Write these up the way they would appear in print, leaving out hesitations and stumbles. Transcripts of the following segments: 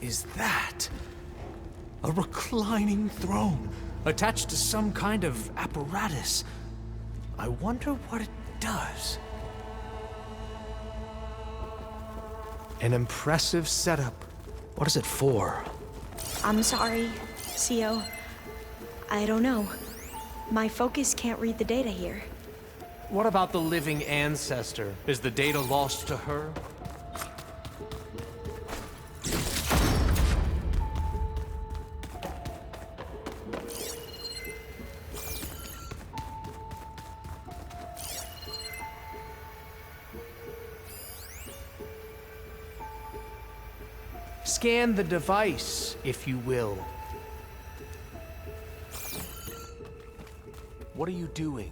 is that? A reclining throne, attached to some kind of apparatus. I wonder what it does. An impressive setup. What is it for? I'm sorry, CO. I don't know. My focus can't read the data here. What about the living ancestor? Is the data lost to her? Scan the device, if you will. What are you doing?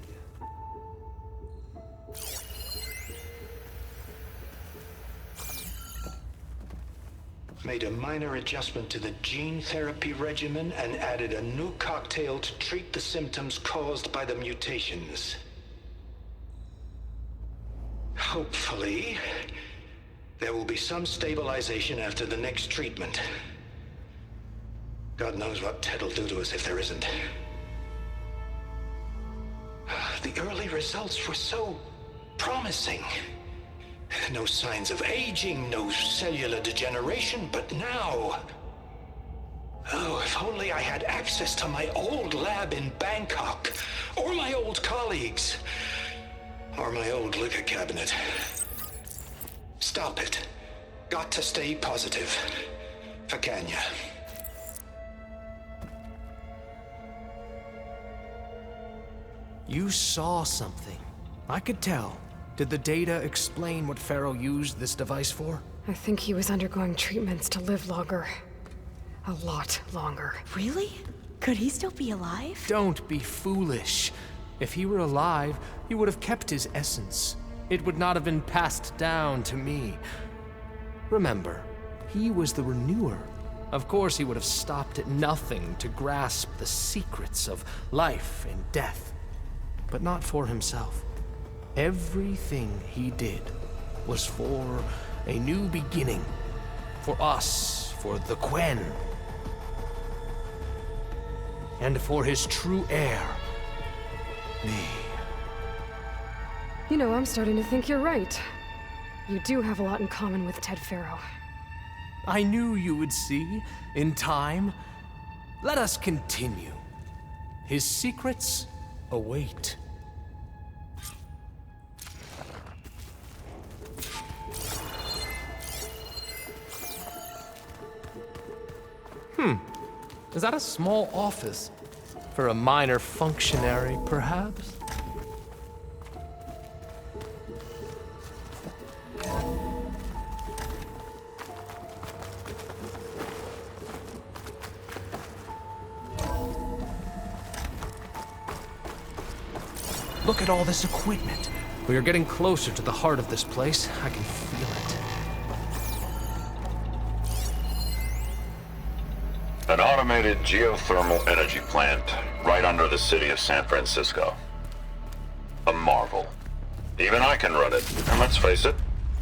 Made a minor adjustment to the gene therapy regimen and added a new cocktail to treat the symptoms caused by the mutations. Hopefully, there will be some stabilization after the next treatment. God knows what Ted will do to us if there isn't. The early results were so promising. No signs of aging, no cellular degeneration, but now... Oh, if only I had access to my old lab in Bangkok, or my old colleagues, or my old liquor cabinet. Stop it. Got to stay positive. For Kenya. You saw something. I could tell. Did the data explain what Pharaoh used this device for? I think he was undergoing treatments to live longer. A lot longer. Really? Could he still be alive? Don't be foolish. If he were alive, he would have kept his essence. It would not have been passed down to me. Remember, he was the renewer. Of course he would have stopped at nothing to grasp the secrets of life and death. But not for himself. Everything he did was for a new beginning. For us, for the Quen. And for his true heir, me. You know, I'm starting to think you're right. You do have a lot in common with Ted Pharaoh. I knew you would see, in time. Let us continue. His secrets await. Is that a small office? For a minor functionary, perhaps? Look at all this equipment. We are getting closer to the heart of this place. I can feel it. An automated geothermal energy plant right under the city of San Francisco. A marvel. Even I can run it. And let's face it,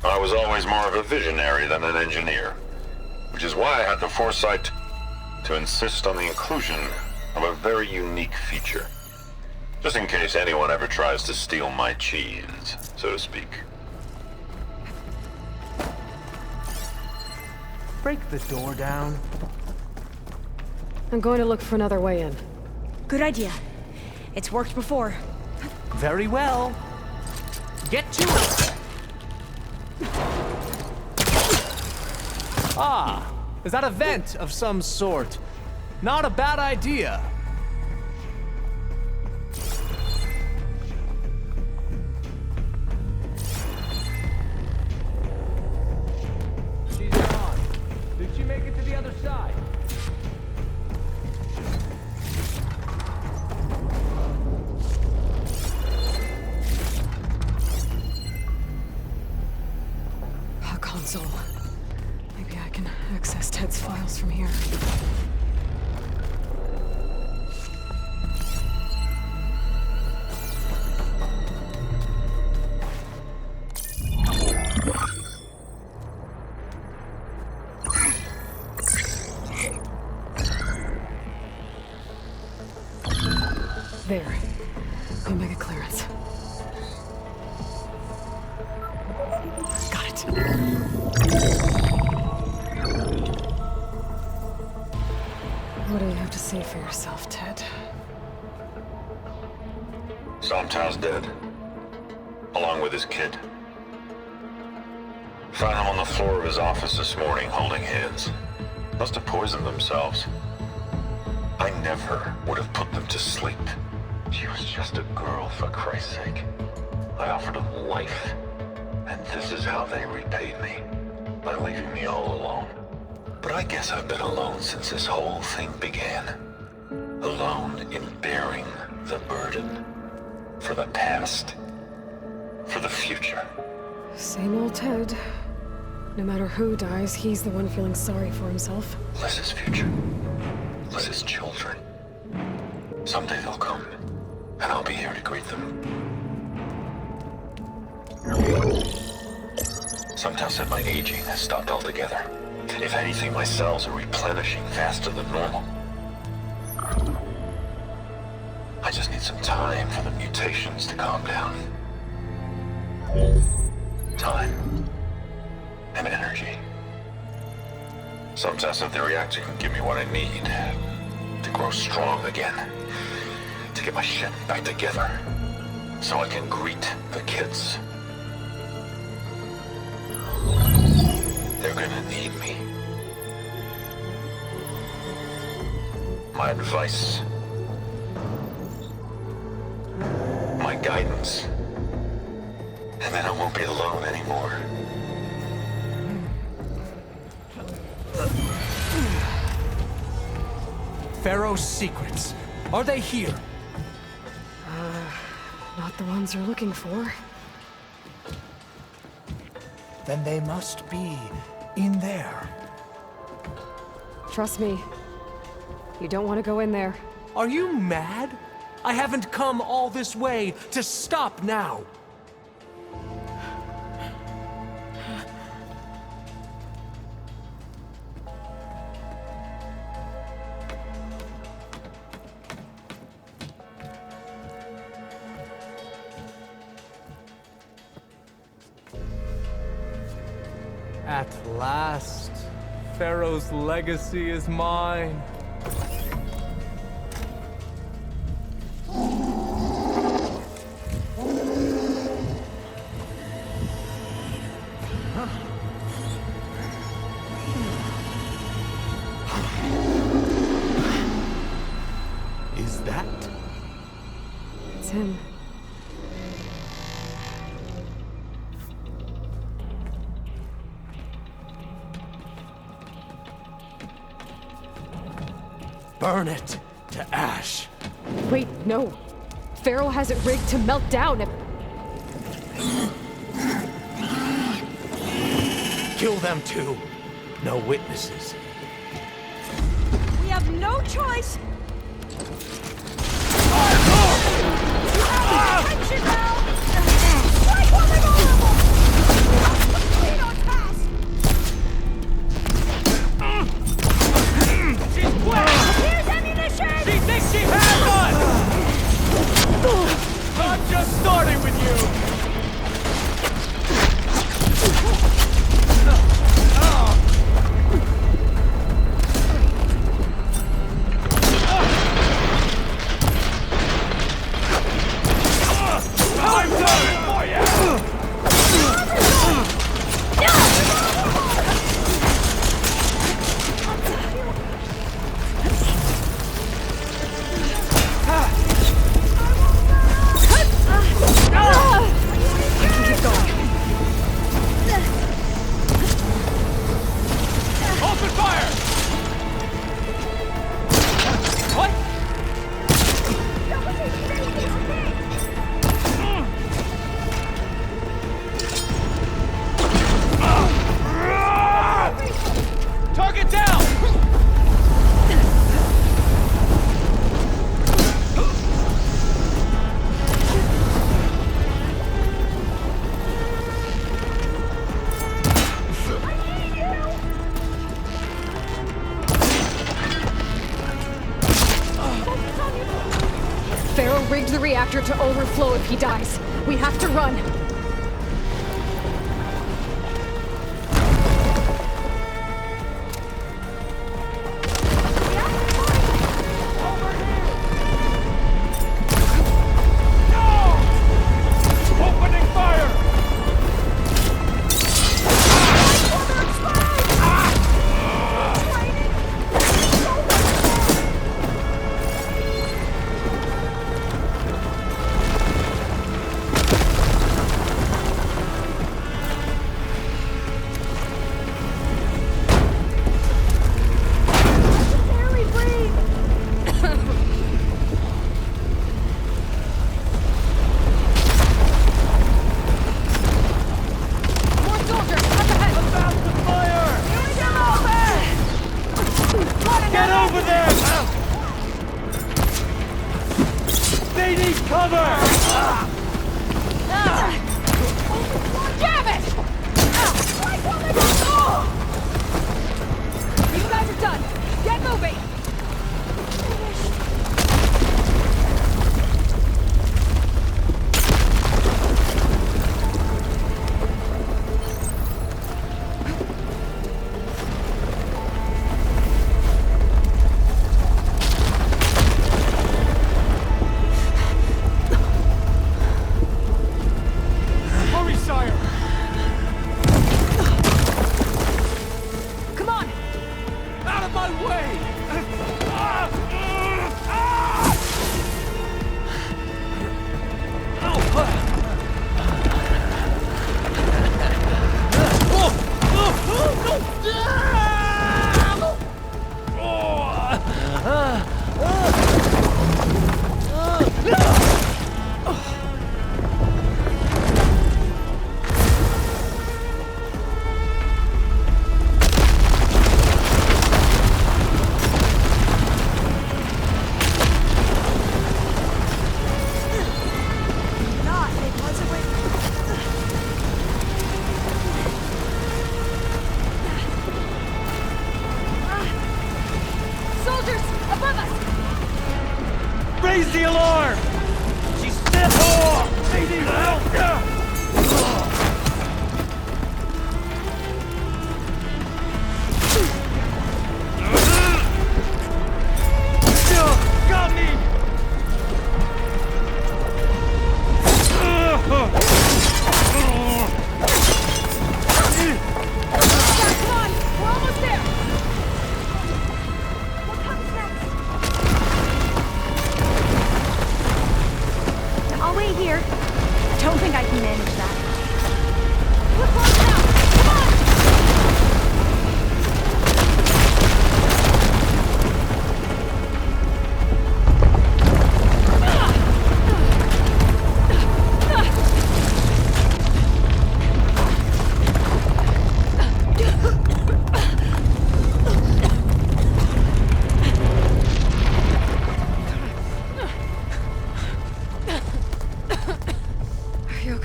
I was always more of a visionary than an engineer. Which is why I had the foresight to insist on the inclusion of a very unique feature. Just in case anyone ever tries to steal my cheese, so to speak. Break the door down. I'm going to look for another way in. Good idea. It's worked before. Very well. Get to it! Ah, is that a vent of some sort? Not a bad idea. She's gone. Did she make it to the other side? A console. Maybe I can access Ted's files from here. for yourself, Ted. Somtow's dead. Along with his kid. Found him on the floor of his office this morning, holding hands. Must have poisoned themselves. I never would have put them to sleep. She was just a girl, for Christ's sake. I offered them life. And this is how they repaid me. By leaving me all alone. But I guess I've been alone since this whole thing began. Alone in bearing the burden. For the past. For the future. Same old Ted. No matter who dies, he's the one feeling sorry for himself. Liz's future. Liz's children. Someday they'll come. And I'll be here to greet them. Somtow said my aging has stopped altogether. If anything, my cells are replenishing faster than normal. I just need some time for the mutations to calm down. Time. And energy. Somtow said the reactor can give me what I need to grow strong again. To get my shit back together. So I can greet the kids. They're gonna need me. My advice. My guidance. And then I won't be alone anymore. Pharaoh's secrets. Are they here? Not the ones you're looking for. Then they must be in there. Trust me. You don't want to go in there. Are you mad? I haven't come all this way to stop now. At last, Pharaoh's legacy is mine. Is that? It's him. Burn it to ash. Wait, no. Pharaoh has it rigged to melt down if... Kill them too. No witnesses. We have no choice. Attention now! Strike while they're vulnerable! Torpedo pass! She's wet! Here's ammunition! She thinks she has us! I'm just starting with you! I'm coming for you! Open fire! What? Target down! Pharaoh rigged the reactor to overflow if he dies. We have to run.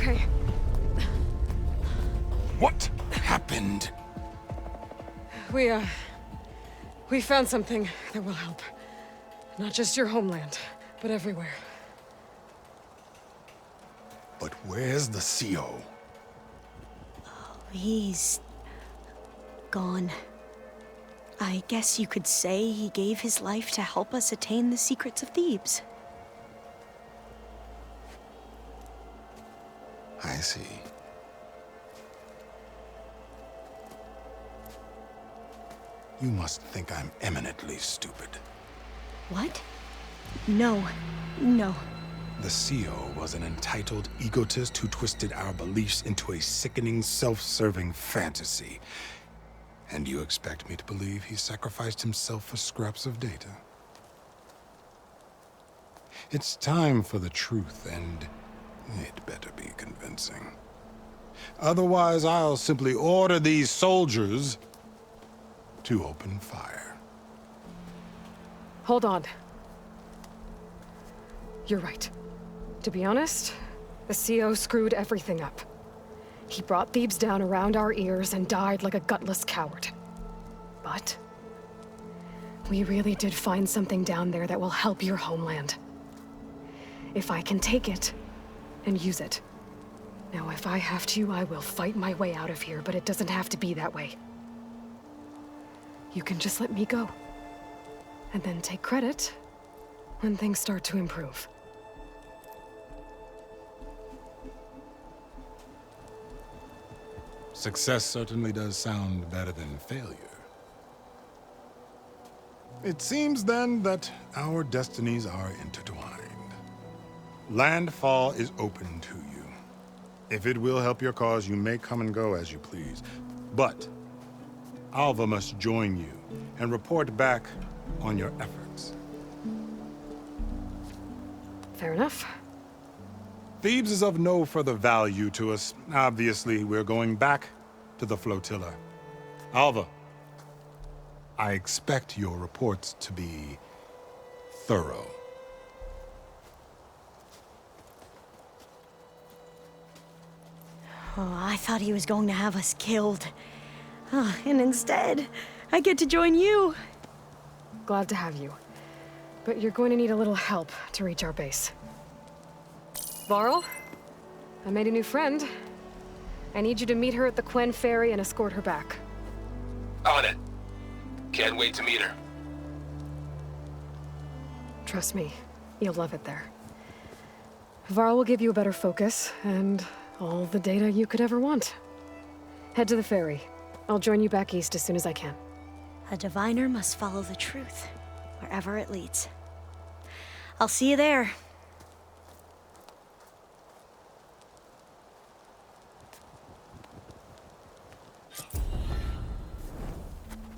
okay. What happened? We found something that will help. Not just your homeland, but everywhere. But where's the CO? He's gone. I guess you could say he gave his life to help us attain the secrets of Thebes. I see. You must think I'm eminently stupid. What? No. No. The CO was an entitled egotist who twisted our beliefs into a sickening, self-serving fantasy. And you expect me to believe he sacrificed himself for scraps of data? It's time for the truth, and it better be convincing. Otherwise, I'll simply order these soldiers to open fire. Hold on. You're right. To be honest, the CO screwed everything up. He brought Thebes down around our ears and died like a gutless coward. But we really did find something down there that will help your homeland. If I can take it and use it. Now, if I have to, I will fight my way out of here, but it doesn't have to be that way. You can just let me go. And then take credit when things start to improve. Success certainly does sound better than failure. It seems then that our destinies are intertwined. Landfall is open to you. If it will help your cause, you may come and go as you please. But Alva must join you and report back on your efforts. Fair enough. Thebes is of no further value to us. Obviously, we're going back to the flotilla. Alva, I expect your reports to be thorough. Oh, I thought he was going to have us killed. And instead, I get to join you. Glad to have you. But you're going to need a little help to reach our base. Varl, I made a new friend. I need you to meet her at the Quen Ferry and escort her back. On it. Can't wait to meet her. Trust me, you'll love it there. Varl will give you a better focus, and all the data you could ever want. Head to the ferry. I'll join you back east as soon as I can. A diviner must follow the truth, wherever it leads. I'll see you there.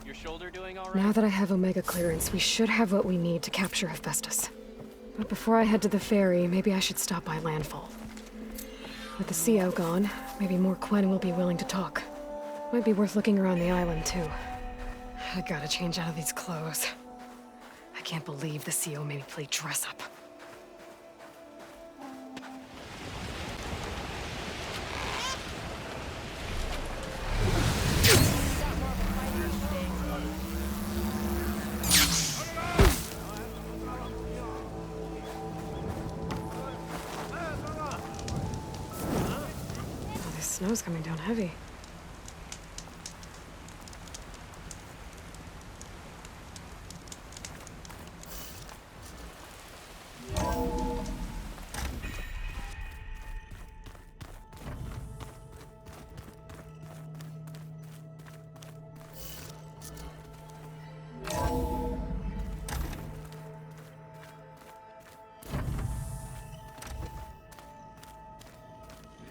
Your shoulder doing all right? Now that I have Omega clearance, we should have what we need to capture Hephaestus. But before I head to the ferry, maybe I should stop by Landfall. With the CO gone, maybe more Quen will be willing to talk. Might be worth looking around the island, too. I gotta change out of these clothes. I can't believe the CO made me play dress up. Oh, this snow's coming down heavy.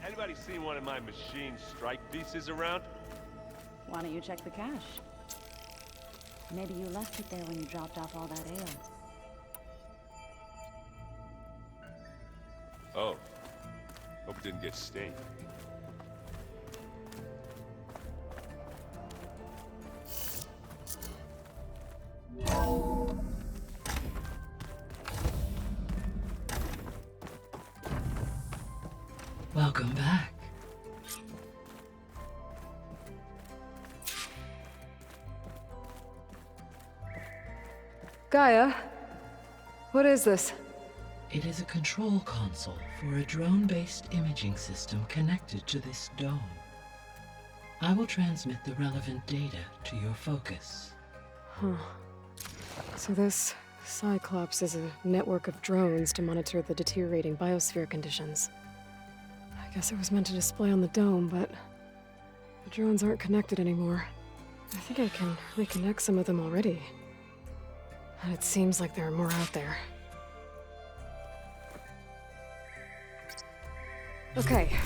Anybody seen one of my machine strike pieces around? Why don't you check the cache? Maybe you left it there when you dropped off all that ale. Oh. Hope it didn't get stained. Welcome back. Gaia, what is this? It is a control console for a drone-based imaging system connected to this dome. I will transmit the relevant data to your focus. Huh. So this Cyclops is a network of drones to monitor the deteriorating biosphere conditions. I guess it was meant to display on the dome, but the drones aren't connected anymore. I think I can reconnect some of them already. And it seems like there are more out there. Okay,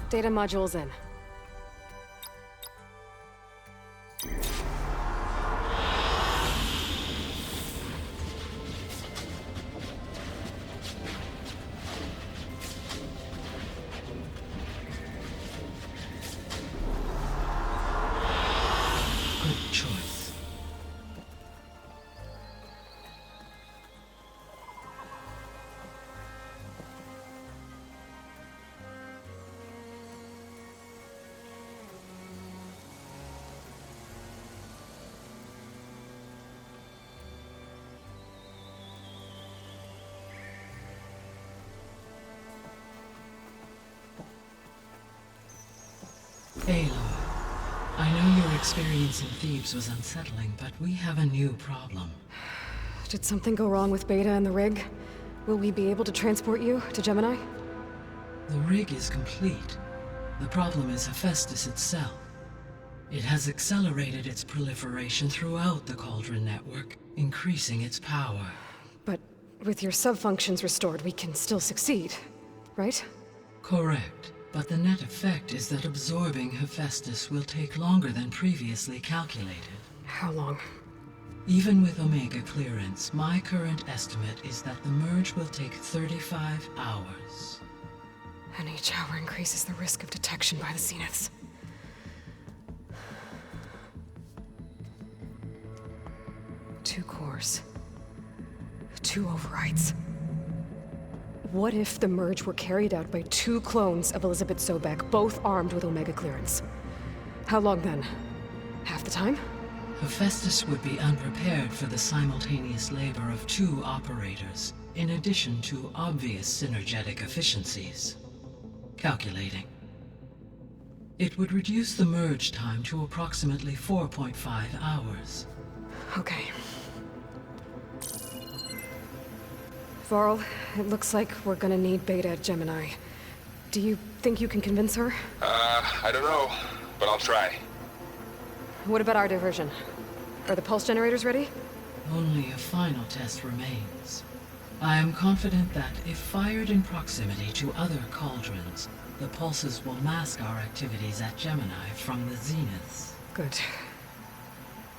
data module's in. Good choice. Aloy, I know your experience in Thebes was unsettling, but we have a new problem. Did something go wrong with Beta and the rig? Will we be able to transport you to Gemini? The rig is complete. The problem is Hephaestus itself. It has accelerated its proliferation throughout the Cauldron network, increasing its power. But with your sub-functions restored, we can still succeed, right? Correct. But the net effect is that absorbing Hephaestus will take longer than previously calculated. How long? Even with Omega clearance, my current estimate is that the merge will take 35 hours. And each hour increases the risk of detection by the Zeniths. Two cores. Two overrides. What if the merge were carried out by two clones of Elizabeth Sobek, both armed with Omega clearance? How long then? Half the time? Hephaestus would be unprepared for the simultaneous labor of two operators, in addition to obvious synergetic efficiencies. Calculating. It would reduce the merge time to approximately 4.5 hours. Okay. Varl, it looks like we're gonna need Beta at Gemini. Do you think you can convince her? I don't know, but I'll try. What about our diversion? Are the pulse generators ready? Only a final test remains. I am confident that if fired in proximity to other cauldrons, the pulses will mask our activities at Gemini from the Zeniths. Good.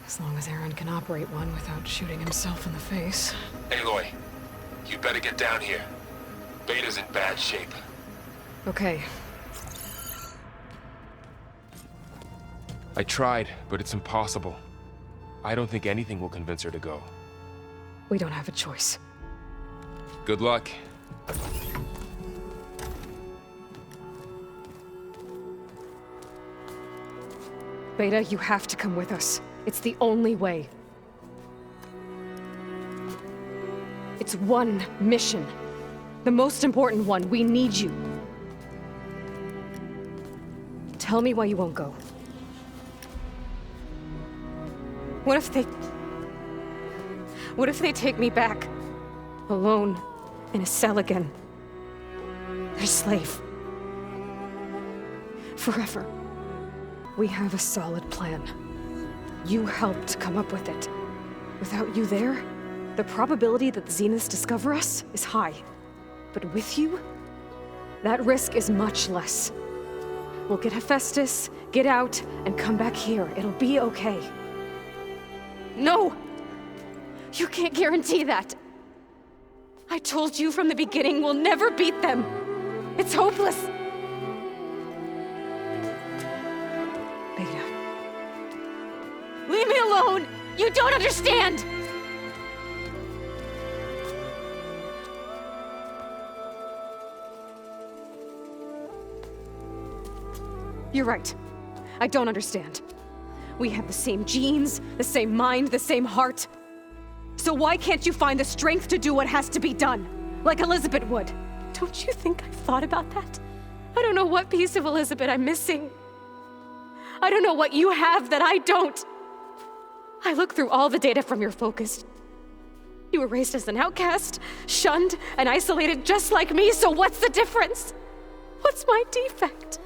As long as Aaron can operate one without shooting himself in the face. Aloy, you better get down here. Beta's in bad shape. Okay. I tried, but it's impossible. I don't think anything will convince her to go. We don't have a choice. Good luck. Beta, you have to come with us. It's the only way. It's one mission. The most important one. We need you. Tell me why you won't go. What if they take me back? Alone, in a cell again. Their slave. Forever. We have a solid plan. You helped come up with it. Without you there, the probability that the Zeniths discover us is high. But with you, that risk is much less. We'll get Hephaestus, get out, and come back here. It'll be okay. No! You can't guarantee that. I told you from the beginning we'll never beat them. It's hopeless. Beta. Leave me alone! You don't understand! You're right. I don't understand. We have the same genes, the same mind, the same heart. So why can't you find the strength to do what has to be done? Like Elizabeth would? Don't you think I've thought about that? I don't know what piece of Elizabeth I'm missing. I don't know what you have that I don't. I look through all the data from your focus. You were raised as an outcast, shunned, and isolated just like me, so what's the difference? What's my defect?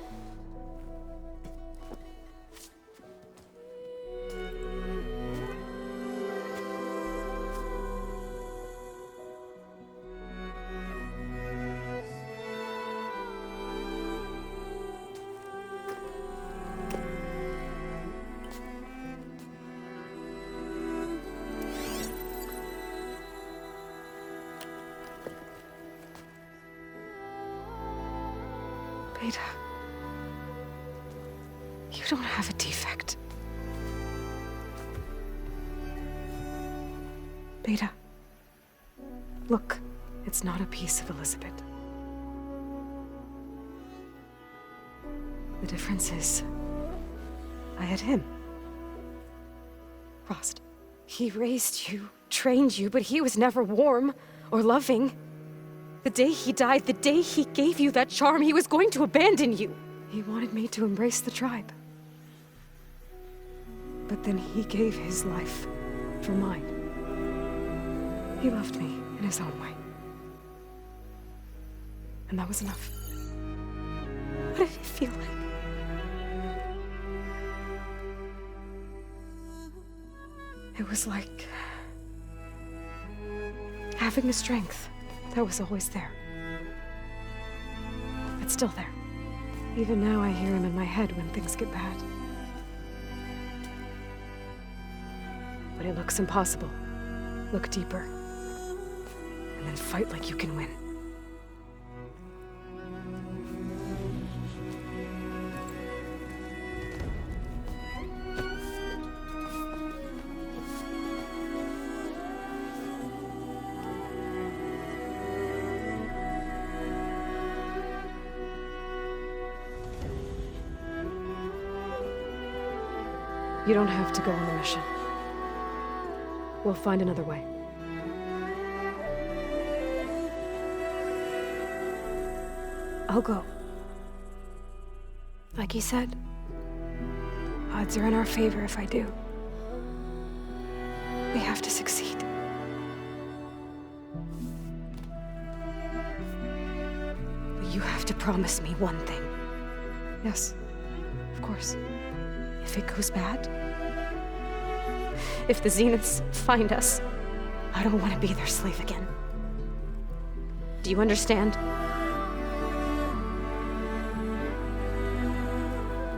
Beta, you don't have a defect. Beta, look, it's not a piece of Elizabeth. The difference is, I had him. Frost. He raised you, trained you, but he was never warm or loving. The day he died, the day he gave you that charm, he was going to abandon you. He wanted me to embrace the tribe. But then he gave his life for mine. He loved me in his own way. And that was enough. What did it feel like? It was like having the strength that was always there. It's still there. Even now I hear him in my head when things get bad. But it looks impossible. Look deeper. And then fight like you can win. You don't have to go on the mission. We'll find another way. I'll go. Like he said, odds are in our favor if I do. We have to succeed. But you have to promise me one thing. Yes, of course. If it goes bad, if the Zeniths find us, I don't want to be their slave again. Do you understand?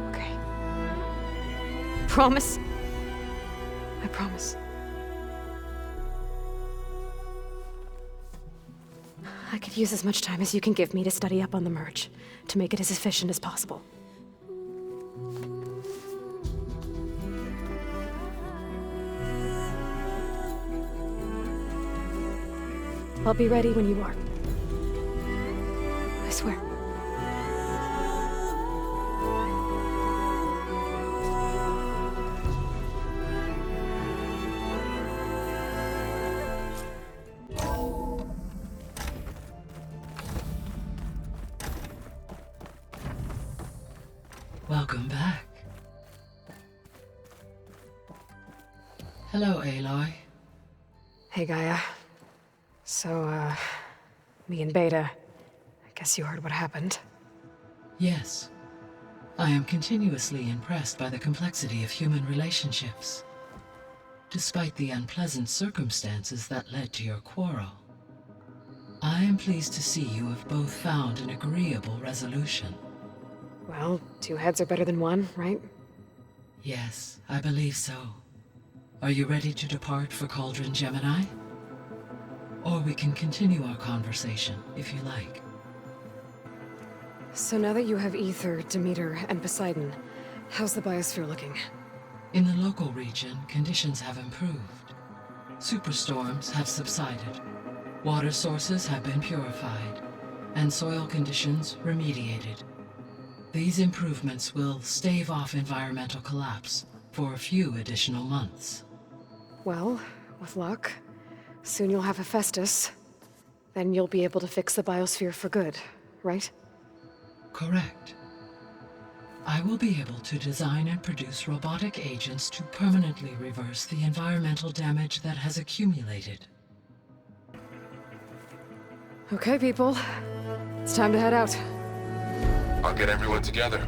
Okay. Promise? I promise. I could use as much time as you can give me to study up on the merge, to make it as efficient as possible. I'll be ready when you are. I swear. Welcome back. Hello, Aloy. Hey, Gaia. So, me and Beta, I guess you heard what happened. Yes. I am continuously impressed by the complexity of human relationships. Despite the unpleasant circumstances that led to your quarrel, I am pleased to see you have both found an agreeable resolution. Well, two heads are better than one, right? Yes, I believe so. Are you ready to depart for Cauldron Gemini? Or we can continue our conversation, if you like. So now that you have Ether, Demeter, and Poseidon, how's the biosphere looking? In the local region, conditions have improved. Superstorms have subsided. Water sources have been purified, and soil conditions remediated. These improvements will stave off environmental collapse for a few additional months. Well, with luck, Soon you'll have Hephaestus. Then you'll be able to fix the biosphere for good, right? Correct. I will be able to design and produce robotic agents to permanently reverse the environmental damage that has accumulated. Okay, people. It's time to head out. I'll get everyone together.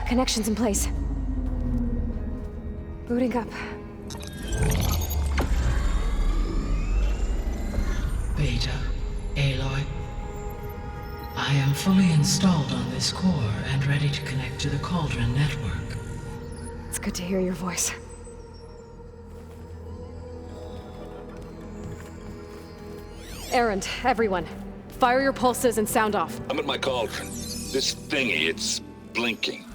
Connections in place. Booting up. Beta, Aloy. I am fully installed on this core and ready to connect to the Cauldron network. It's good to hear your voice. Errand, everyone. Fire your pulses and sound off. I'm at my Cauldron. This thingy, it's blinking.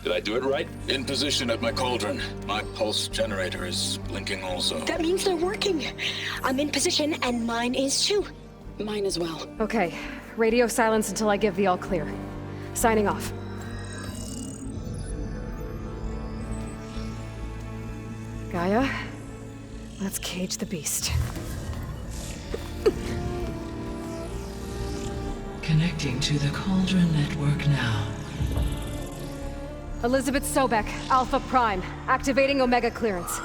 Did I do it right? In position at my Cauldron. My pulse generator is blinking also. That means they're working. I'm in position, and mine is too. Mine as well. Okay. Radio silence until I give the all clear. Signing off. Gaia, let's cage the beast. Connecting to the Cauldron network now. Elizabeth Sobek, Alpha Prime, activating Omega clearance.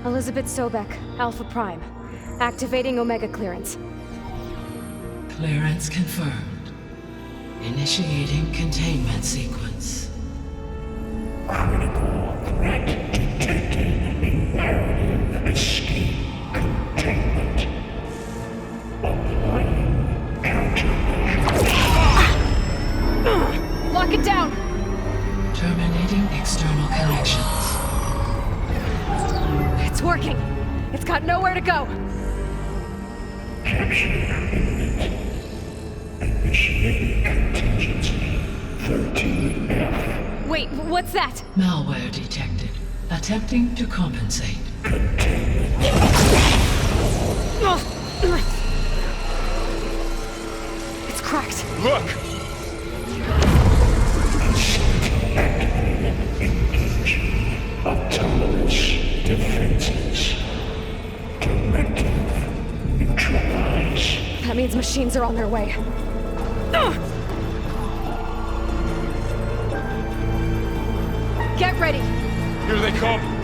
Elizabeth Sobek, Alpha Prime, activating Omega clearance. Clearance confirmed. Initiating containment sequence. Critical threat detected. Imperative escape containment. Applying Lock it down! Terminating external connections. It's working! It's got nowhere to go! Capture imminent. Initiating contingency 13F. Wait, what's that? Malware detected. Attempting to compensate. It's cracked. Look! Engage. Autonomous defenses. Directive. Neutralize. That means machines are on their way. Get ready! Here they come!